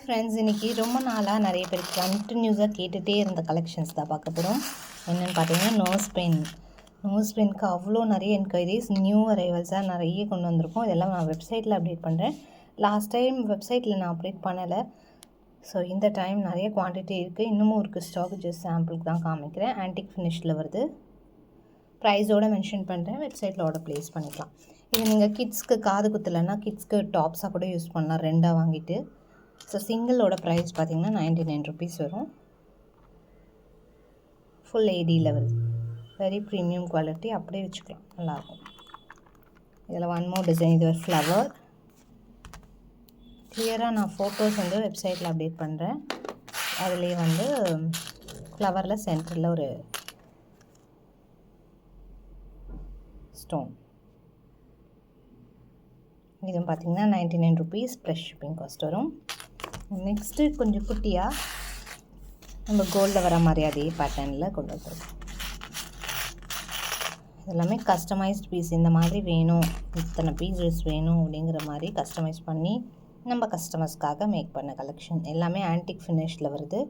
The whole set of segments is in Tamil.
ஃப்ரெண்ட்ஸ், இன்றைக்கி ரொம்ப நாளாக நிறைய பேர் கண்டினியூஸாக கேட்டுகிட்டே இருந்த கலெக்ஷன்ஸ் தான் பார்க்க போகிறோம். என்னென்னு பார்த்தீங்கன்னா நோஸ் பெயினுக்கு அவ்வளோ நிறைய என்கொயரிஸ், நியூ அரைவல்ஸாக நிறைய கொண்டு வந்திருக்கோம். இதெல்லாம் நான் வெப்சைட்டில் அப்டேட் பண்ணுறேன். லாஸ்ட் டைம் வெப்சைட்டில் நான் அப்டேட் பண்ணலை. ஸோ இந்த டைம் நிறைய குவான்டிட்டி இருக்குது, இன்னமும் இருக்குது ஸ்டாக். ஜஸ்ட் சாம்பிளுக்கு தான் காமிக்கிறேன். ஆன்டிக் ஃபினிஷில் வருது. ப்ரைஸோடு மென்ஷன் பண்ணுறேன். வெப்சைட்டில் ஆர்டர் ப்ளேஸ் பண்ணிக்கலாம். இது நீங்கள் கிட்ஸ்க்கு காது குத்தலைன்னா கிட்ஸ்க்கு டாப்ஸாக கூட யூஸ் பண்ணலாம், ரெண்டாக வாங்கிட்டு. ஸோ சிங்கிளோட ப்ரைஸ் பார்த்திங்கன்னா 99 rupees வரும். ஃபுல் ஏடியில் வருது. வெரி ப்ரீமியம் குவாலிட்டி, அப்படியே வச்சுக்கலாம், நல்லாயிருக்கும். இதில் ஒன் மோர் டிசைன். இது ஒரு ஃப்ளவர். கிளியராக நான் ஃபோட்டோஸ் வந்து வெப்சைட்டில் அப்டேட் பண்ணுறேன். அதுலேயே வந்து ஃப்ளவரில் சென்டரில் ஒரு ஸ்டோன். இதுவும் பார்த்திங்கன்னா 99 rupees ப்ளஸ் ஷிப்பிங் காஸ்ட் வரும். நெக்ஸ்ட்டு கொஞ்சம் குட்டியாக நம்ம கோல்டில் வர மாதிரி அதே பேட்டர்னில் கொண்டு வந்துருக்கோம். எல்லாமே கஸ்டமைஸ்ட் பீஸ். இந்த மாதிரி வேணும், இத்தனை பீசஸ் வேணும் அப்படிங்கிற மாதிரி கஸ்டமைஸ் பண்ணி நம்ம கஸ்டமர்ஸ்க்காக மேக் பண்ண கலெக்ஷன். எல்லாமே ஆன்டிக் ஃபினிஷில் வருது.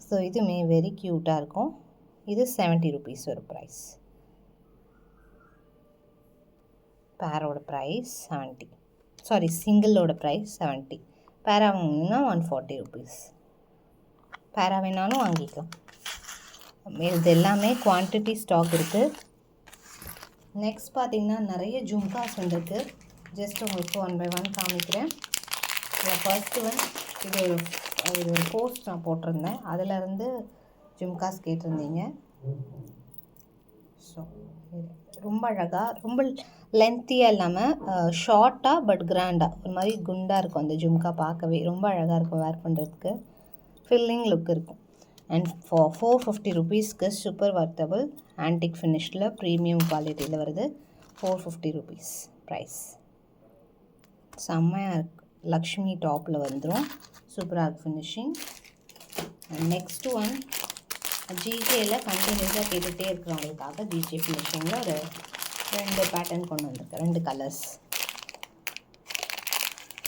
ஸோ இதுவுமே வெரி க்யூட்டாக இருக்கும். இது 70 rupees ஒரு ப்ரைஸ். பேரோட ப்ரைஸ் 70. சிங்கிளோட ப்ரைஸ் 70. பேரா வாங்கினீங்கன்னா 140 rupees. பேரா வேணாலும் வாங்கிக்கலாம். இது எல்லாமே குவான்டிட்டி ஸ்டாக் இருக்குது. நெக்ஸ்ட் பார்த்திங்கன்னா நிறைய ஜும்காஸ் வந்துருக்கு. ஜஸ்ட் உங்களுக்கு 1 by 1 காமிக்கிறேன். ஃபர்ஸ்ட்டு ஒன் இது ஒரு போஸ்ட் நான் போட்டிருந்தேன், அதிலேருந்து ஜும்காஸ் கேட்டிருந்தீங்க. ஸோ ரொம்ப அழகாக, ரொம்ப லென்த்தியாக இல்லாமல் ஷார்ட்டாக பட் கிராண்டாக, ஒரு மாதிரி குண்டாக இருக்கும் அந்த ஜும்கா. பார்க்கவே ரொம்ப அழகாக இருக்கும், வேர் பண்ணுறதுக்கு ஃபில்லிங் லுக் இருக்கும். அண்ட் 450 rupeesக்கு சூப்பர் வர்த்தபிள் ஆன்டிக் ஃபினிஷில் ப்ரீமியம் குவாலிட்டியில் வருது. 450 rupees ப்ரைஸ். செம்மையாக இருக்குது. லக்ஷ்மி டாப்பில் வந்துடும். சூப்பராக இருக்குது ஃபினிஷிங். அண்ட் நெக்ஸ்ட் ஒன் ஜிஜேயில் கண்டினியூஸாக கேட்டுகிட்டே இருக்கிறவங்களுக்காக ஜிஜே ஃபினிஷிங்கில் ஒரு 2 பேட்டர்ன் கொண்டு வந்திருக்கேன், 2 கலர்ஸ்.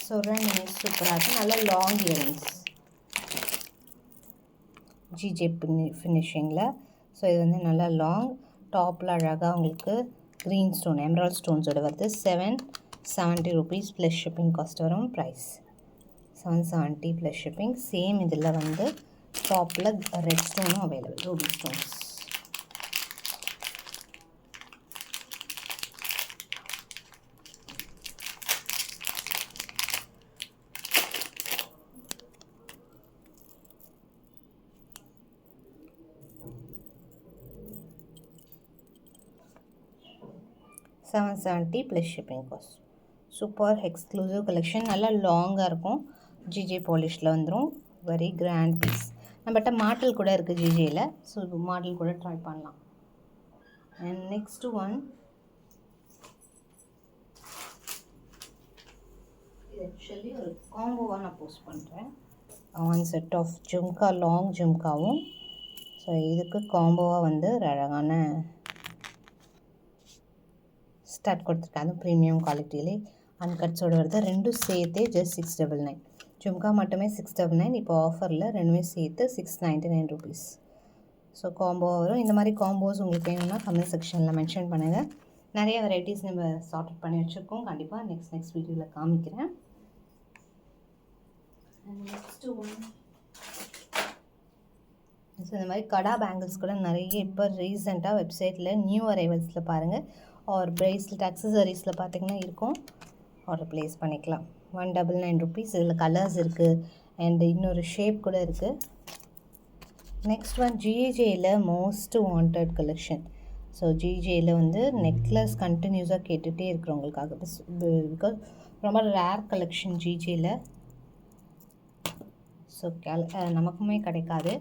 ஸோ 2 சூப்பராக இருக்குது. நல்ல லாங் இயரிங்ஸ் ஜிஜே ஃபினிஷிங்கில். ஸோ இது வந்து நல்லா லாங் டாப்பில் அழகாக உங்களுக்கு க்ரீன் ஸ்டோன், எம்ராய்ட் ஸ்டோன்ஸோடு வருது. 770 rupees ப்ளஸ் ஷிப்பிங் காஸ்ட் வரும். Price 770 plus shipping. சேம் இதில் வந்து டாப்பில் ரெட் ஸ்டோனும் available, ruby stones. $770 plus shipping cost. Super exclusive collection. நல்லா லாங்காக இருக்கும். ஜிஜே பாலிஷில் வந்துடும். Very grand piece. நம்மகிட்ட மாடல் கூட இருக்குது ஜிஜேயில். ஸோ மாடல் கூட ட்ரை பண்ணலாம். அண்ட் நெக்ஸ்ட் ஒன் இது ஆக்சுவலி ஒரு காம்போவாக நான் போஸ்ட் பண்ணுறேன். 1 செட் ஆஃப் ஜும்கா, லாங் ஜும்காவும். ஸோ இதுக்கு காம்போவாக வந்து ஒரு அழகான ஸ்டார்ட் கொடுத்துருக்கேன். அதுவும் ப்ரீமியம் குவாலிட்டியிலே அன்கட்ஸோடு வருது. ரெண்டும் சேர்த்தே ஜஸ்ட் 699. ஜும்கா மட்டுமே 699. இப்போ ஆஃபரில் ரெண்டுமே சேர்த்து 699 rupees. ஸோ காம்போ வரும். இந்த மாதிரி காம்போஸ் உங்களுக்கு வேணும்னா கமெண்ட் செக்ஷனில் மென்ஷன் பண்ணுங்கள். நிறைய வெரைட்டிஸ் நம்ம சார்ட் பண்ணி வச்சுருக்கோம். கண்டிப்பாக நெக்ஸ்ட் வீடியோவில் காமிக்கிறேன். நெக்ஸ்ட்டு ஒன் ஸோ இந்த மாதிரி கடா பேங்கிள்ஸ் கூட நிறைய இப்போ ரீசெண்டாக வெப்சைட்டில் நியூ அரைவல்ஸில் பாருங்கள். ஆர் ப்ரேஸ்லெட் அக்சசரிஸில் பார்த்திங்கன்னா இருக்கும். ஆர்டர் ப்ளேஸ் பண்ணிக்கலாம். 199 rupees. இதில் கலர்ஸ் இருக்குது அண்ட் இன்னொரு ஷேப் கூட இருக்குது. நெக்ஸ்ட் ஒன் ஜிஜேயில் மோஸ்ட் வாண்டட் கலெக்ஷன். ஸோ ஜிஜேயில் வந்து நெக்லஸ் கண்டினியூஸாக கேட்டுகிட்டே இருக்கிறவங்களுக்காக, பிகாஸ் ரொம்ப ரேர் கலெக்ஷன் ஜிஜேயில். ஸோ நமக்குமே கிடைக்காது.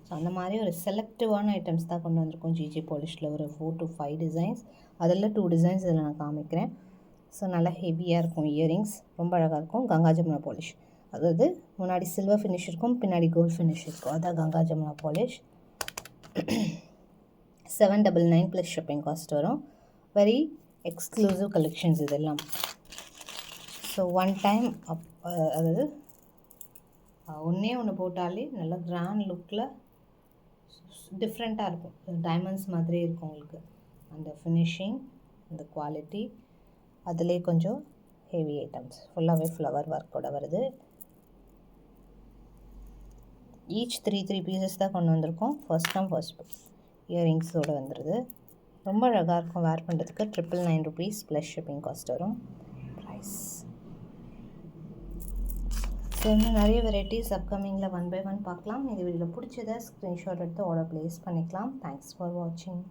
ஸோ அந்த மாதிரி ஒரு செலக்டிவான ஐட்டம்ஸ் தான் கொண்டு வந்திருக்கோம் ஜிஜே பாலிஷில். ஒரு 4 to 5 டிசைன்ஸ். அதில் 2 டிசைன்ஸ் இதில் நான் காமிக்கிறேன். ஸோ நல்லா ஹெவியாக இருக்கும். இயரிங்ஸ் ரொம்ப அழகாக இருக்கும். கங்கா ஜமுனா பாலிஷ், அதாவது முன்னாடி சில்வர் ஃபினிஷ் இருக்கும், பின்னாடி கோல்ட் ஃபினிஷ் இருக்கும். அதான் Ganga Jamuna polish. 799 plus shipping cost வரும். வெரி எக்ஸ்க்ளூசிவ் கலெக்ஷன்ஸ் இதெல்லாம். ஸோ ஒன் டைம் அதாவது ஒன்றே ஒன்று போட்டாலே நல்லா கிராண்ட் லுக்கில் டிஃப்ரெண்ட்டாக இருக்கும். டைமண்ட்ஸ் மாதிரி இருக்கும் உங்களுக்கு அந்த ஃபினிஷிங், அந்த குவாலிட்டி. அதிலே கொஞ்சம் ஹெவி ஐட்டம்ஸ் ஃபுல்லாகவே ஃப்ளவர் ஒர்க்கோட வருது. ஈச் 3 பீசஸ் தான் கொண்டு வந்திருக்கோம். ஃபர்ஸ்ட் இயரிங்ஸோடு வந்துடுது. ரொம்ப அழகாக இருக்கும் வேர் பண்ணுறதுக்கு. 999 rupees ப்ளஸ் ஷிப்பிங் காஸ்ட் வரும் ப்ரைஸ். ஸோ இன்னும் நிறைய வெரைட்டிஸ் அப்கமிங்கில் 1 by 1 பார்க்கலாம். இந்த வீடியோவில் பிடிச்சதை ஸ்க்ரீன்ஷாட் எடுத்து ஆர்டர் ப்ளேஸ் பண்ணிக்கலாம். தேங்க்ஸ் ஃபார் வாட்சிங்.